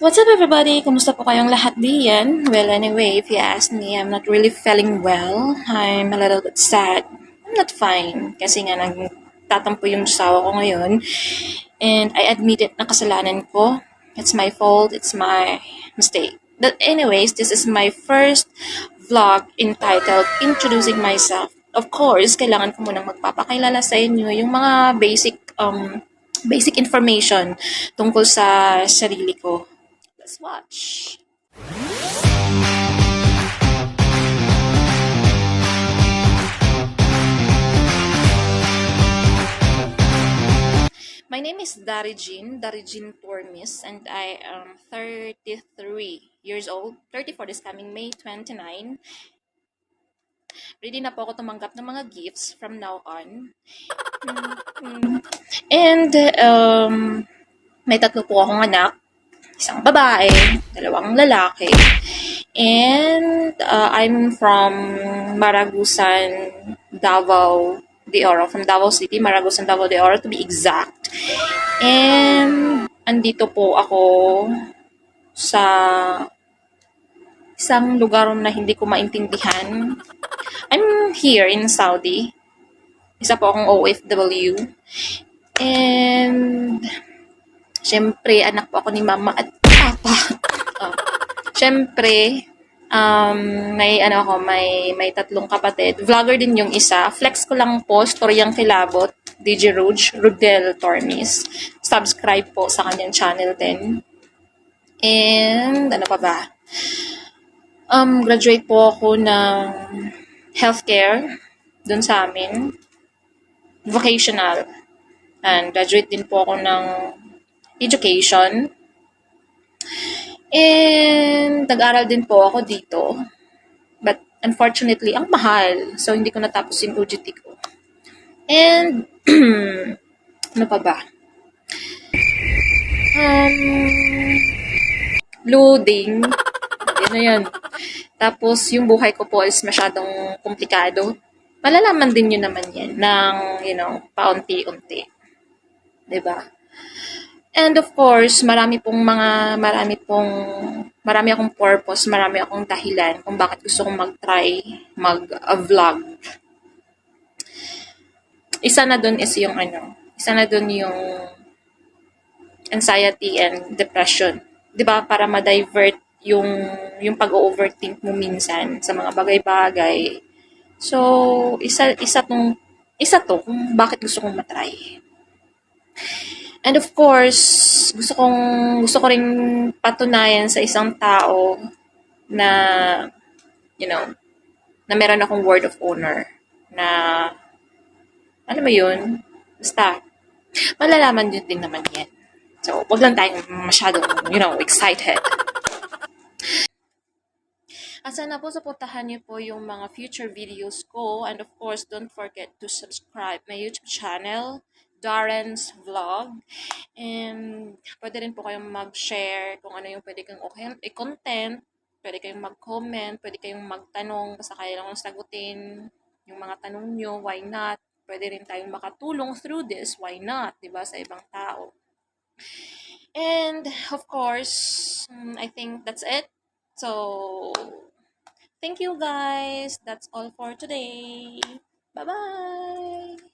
What's up, everybody? Kumusta po kayong lahat diyan? Well, anyway, if you ask me, I'm not really feeling well. I'm a little bit sad. I'm not fine. Kasi nga, nagtatampo yung sawa ko ngayon. And I admit it na kasalanan ko. It's my fault. It's my mistake. But anyways, this is my first vlog entitled Introducing Myself. Of course, kailangan ko munang magpapakilala sa inyo yung mga basic information tungkol sa sarili ko. Let's watch. My name is Darijin Tormis, and I am 33 years old. 34 this coming May 29. Ready na po ako tumanggap ng mga gifts from now on. And may tatlo po akong anak. Isang babae, dalawang lalaki. And I'm from Maragusan, Davao de Oro. From Davao City, Maragusan, Davao de Oro to be exact. And andito po ako sa isang lugar na hindi ko maintindihan. I'm here in Saudi. Isa po akong OFW. And syempre, anak po ako ni mama at papa. Syempre, may tatlong kapatid. Vlogger din yung isa. Flex ko lang po, Storyang Kilabot, DJ Rudel Tormis. Subscribe po sa kanyang channel din. And, ano pa ba? Graduate po ako ng healthcare dun sa amin. Vocational. And graduate din po ako ng education. And nag-aral din po ako dito. But unfortunately, ang mahal. So, hindi ko natapos yung OJT ko. And, ano pa ba? Loading. Yan na yan. Tapos, yung buhay ko po is masyadong komplikado. Malalaman din yun naman yan ng, paunti-unti. Diba? And of course, marami akong purpose, marami akong dahilan kung bakit gusto kong mag-try mag-vlog. Isa na dun yung anxiety and depression. 'Di ba? Para ma-divert yung pag-overthink mo minsan sa mga bagay-bagay. So, isa to kung bakit gusto kong matry. And of course, gusto ko ring patunayan sa isang tao na, na meron akong word of honor na, alam mo yun, basta, malalaman din naman yan. So, wag lang tayong masyadong, excited. At sana po supportahan niyo po yung mga future videos ko. And of course, don't forget to subscribe my YouTube channel, Darren's Vlog. And pwede rin po kayong mag-share kung ano yung pwede kayong i-content. Pwede kayong mag-comment, pwede kayong magtanong, basta kaya lang sagutin yung mga tanong nyo, why not? Pwede rin tayong makatulong through this, why not? Diba, sa ibang tao. And of course, I think that's it. So, thank you guys. That's all for today. Bye-bye.